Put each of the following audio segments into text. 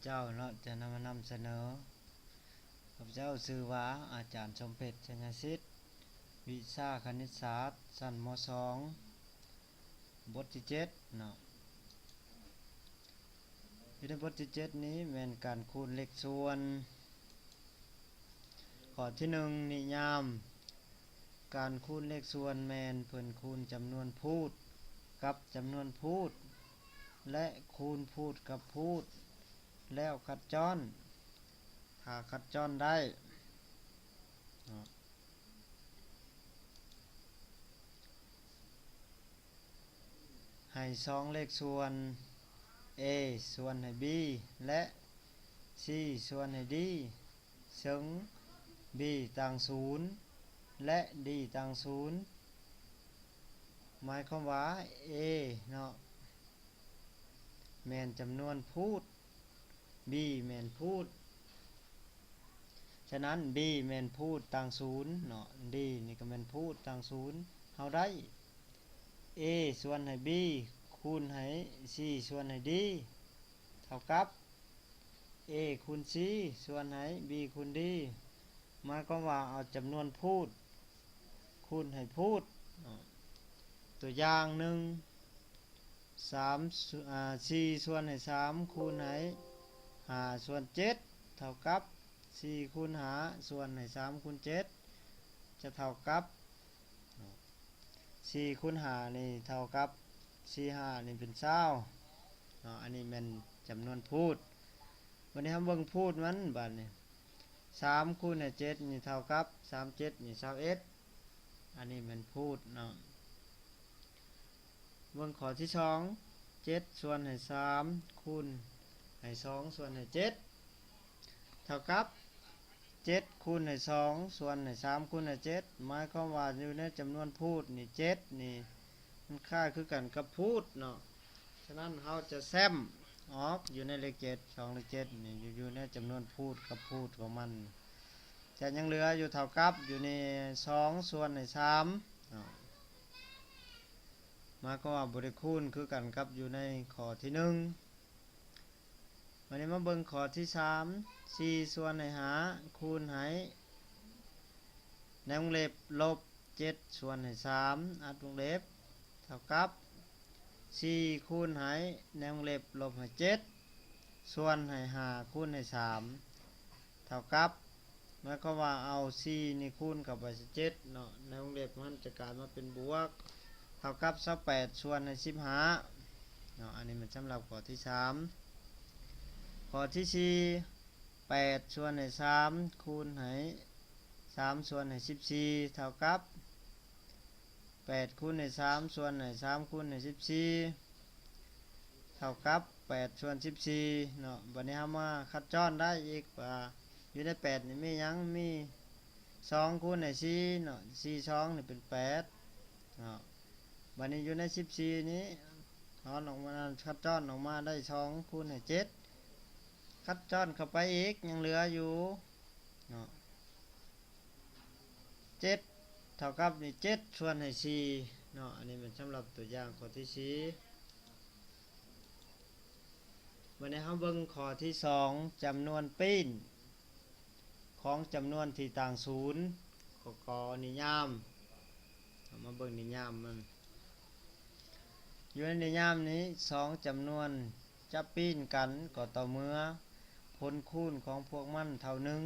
เจ้าเนาะจะนำเสนอข้าพเจ้าชื่อว่าอาจารย์สมเพชรชัญสิทธิ์วิชาคณิตศาสตร์ชั้นม .2 บทที่7เนาะอยู่ในบทที่7นี้แม่นการคูณเลขส่วนข้อที่1นิยามการคูณเลขส่วนแม่นเพิ่นคูณจำนวนพูดกับจำนวนพูดและคูณพูดกับพูดแล้วคัดจ้อนถ้าคัดจ้อนได้ให้2เลขส่วน a ส่วนให้ b และ c ส่วนให้ d ซึ่ง b ต่าง0และ d ต่าง0หมายความว่า a เนาะแม่นจำนวนพูด b แม่นพูดฉะนั้น b แม่นพูดต่าง0เนาะ d นี่ก็แม่นพูดต่าง0เฮาได้ a ส่วนให้ b คูณให้ c ส่วนให้ d เท่ากับ a คูณ c ส่วนให้ b คูณ d หมายความว่าเอาจำนวนพูดคูณให้พูดตัวอย่างหนึ่ง4ส่วนให้3คูณให้5ส่วน7เท่ากับ4คูณ5ส่วนให้3คูณ7จะเท่ากับ4คูณ5นี่เท่ากับ4 5นี่เป็น20อันนี้เป็นจำนวนพูดวันนี้เราเบิ่งพูดมันบัดนี้3คูณให้7นี่เท่ากับ37นี่21อันนี้เป็นพูดเนาะเบิ่งข้อที่2 7ส่วนให้3คูณให้2ส่วนให้7เท่ากับ7คูณให้2ส่วนให้3คูณให้7หมายความว่าอยู่ในจำนวนพูดนี่7นี่มันค่าคือกันกับพูดเนาะฉะนั้นเราจะแซมออกอยู่ในเลข7 2เลข7นี่อยู่ในจำนวนพูดกับพูดของมันจะยังเหลืออยู่เท่ากับอยู่ใน2ส่วนให้3เนาะมาก็ว่าบริคูณคือกันกับอยู่ในข้อที่1วันนี้มาเบิ่งข้อที่3 4ส่วนให้5คูณให้ในวงเล็บลบ7ส่วนให้3อัดวงเล็บเท่ากับ4คูณให้ในวงเล็บลบให้7ส่วนให้5คูณให้3เท่ากับหมายความว่าเอา4นี่คูณกับไป7เนาะในวงเล็บมันจะกลายมาเป็นบวกเท่ากับ28ส่วนให้15เนาะอันนี้มันสำหรับข้อที่3ข้อที่4 8ส่วนให้3คูณให้3ส่วนให้14เท่ากับ8คูณให้3ส่วนให้3คูณให้14เท่ากับ8ส่วน14เนาะบัดนี้เฮามาคัดจ้อนได้อีกว่าอยู่ใน8นี่มีหยังมี2คูณให้4เนาะ4 2นี่เป็น8เนาะบัดนี้อยู่ใน14นี้ถอนออกมาคัดจ้อนออกมาได้2คูณให้7คัดจ้อนเข้าไปอีกยังเหลืออยู่เนาะ7เท่ากับนี่7ส่วนให้4เนาะอันนี้เป็นสำหรับตัวอย่างข้อที่4วันนี้เราเบิ่งข้อที่2จำนวนปีนของจำนวนที่ต่างศูนย์กนิยามมาเบิ่งนิยามมันอยู่ในนิยามนี้2จำนวนจะปีนกันก็ต่อเมื่อผลคูณของพวกมันเท่านึง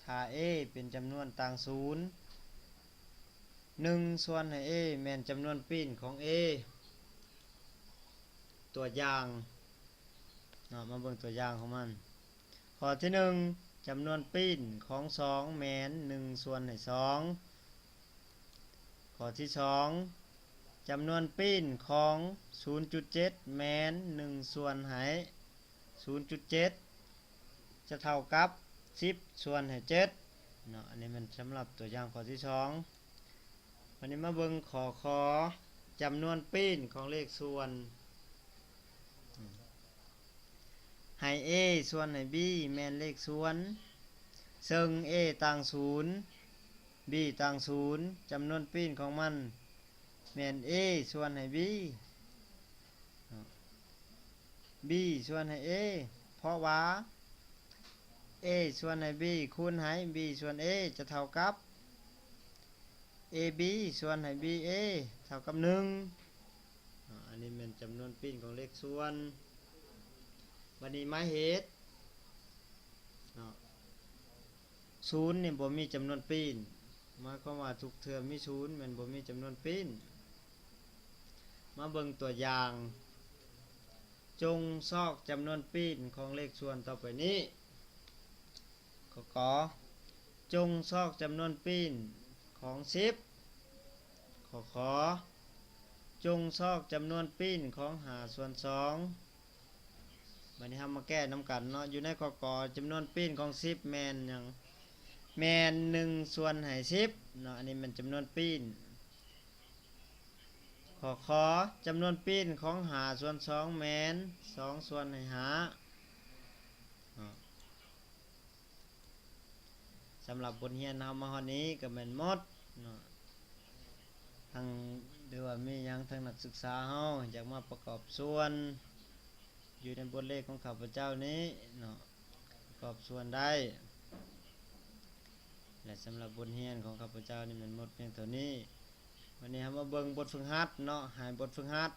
ถ้า a เป็นจำนวนต่างศูนย์1ส่วนให้ a แม่นจำนวนปีนของ a ตัวอย่างเนาะมาเบิ่งตัวอย่างของมันข้อที่1จำนวนปีนของ2แม่น1ส่วนให้2ข้อที่2จำนวนปีนของ 0.7 แม่น1ส่วนให้0.7 จะเท่ากับ10ส่วนให้7เนาะอันนี้มันสำหรับตัวอย่างข้อที่2วันนี้มาเบิ่งขอจำนวนปีนของเลขส่วนให้ a ส่วนให้ b แม่นเลขส่วนซึ่ง a ต่าง0 b ต่าง0จำนวนปีนของมันแม่น a ส่วนให้ b b ส่วนให้ a เพราะว่า a ส่วนให้ b คูณให้ b ส่วน a จะเท่ากับ ab ส่วนให้ ba เท่ากับ1อันนี้เป็นจำนวนปิ้นของเลขส่วนบัดนี้หมายเหตุศูนย์นี่บ่มีจำนวนปิ้นหมายความว่าทุกเทื่อมีศูนย์มันบ่มีจำนวนปิ้นมาเบิ่งตัวอย่างจงซอกจำนวนปิ้นของเลขส่วนต่อไปนี้ขอจงซอกจำนวนปิ้นของ10ขอจงซอกจำนวนปิ้นของ5ส่วน2บัดนี้เรามาแก้นำกันเนาะอยู่ในกจำนวนปิ้นของ10แม่นหยังแม่น1ส่วนให้10เนาะอันนี้มันจำนวนปิ้นขอจำนวนปิ้นของ5ส่วน2แม่น2ส่วนให้5สำหรับบทเรียนเฮามาฮอดนี้ก็แม่นหมดเนาะทางหรือว่ามีหยังทางนักศึกษาเฮาอยากมาประกอบส่วนอยู่ในบทเลขของข้าพเจ้านี้เนาะประกอบส่วนได้และสำหรับบทเรียนของข้าพเจ้านี่มันหมดเพียงเท่านี้วันนี้เรามาเบิ่งบทฝึกหัดเนาะหายบทฝึกหัด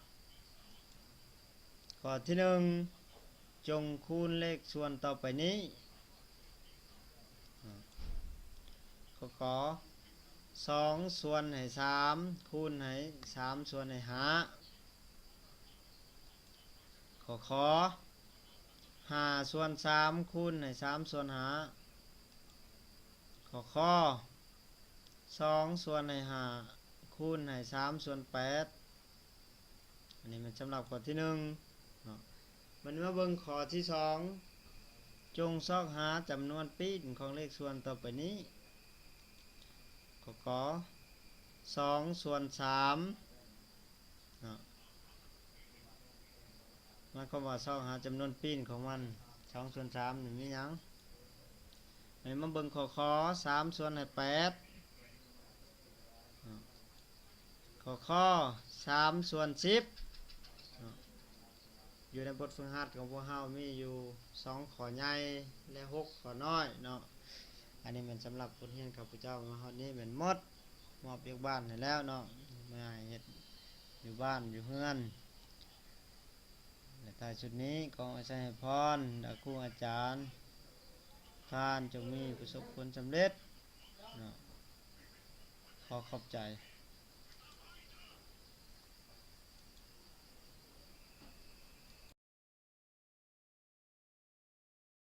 ข้อที่1จงคูณเลขส่วนต่อไปนี้ข้อ2ส่วนให้3คูณให้3ส่วนให้5ขอ5ส่วน3คูณให้3ส่วน5ข้อ2ส่วนให้5คูณให้3ส่วน8อันนี้มันสำหรับข้อที่1เนาะมันมาเบิ่งข้อที่2จงซอกหาจำนวนปิ้นของเลขส่วนต่อไปนี้ขอ2ส่วน3เนาะมันก็ว่าซอกหาจำนวนปิ้นของมัน2ส่วน3นี่มีหยังมาเบิ่งข้อ3ส่วนให้8ข้อ3ส่วน10อยู่ในบทฝึกหัดของพวกเฮามีอยู่2ข้อใหญ่และ6ข้อน้อยเนาะอันนี้มันสำหรับบทเรียนข้าพเจ้ามาฮอดนี้แม่นหมดมอบเรียกบ้านให้แล้วเนาะมาให้เฮ็ดอยู่บ้านอยู่เฮือนและท้ายชุดนี้ขออาศัยให้พรครูอาจารย์ท่านจงมีประสบผลสำเร็จเนาะขอขอบใจ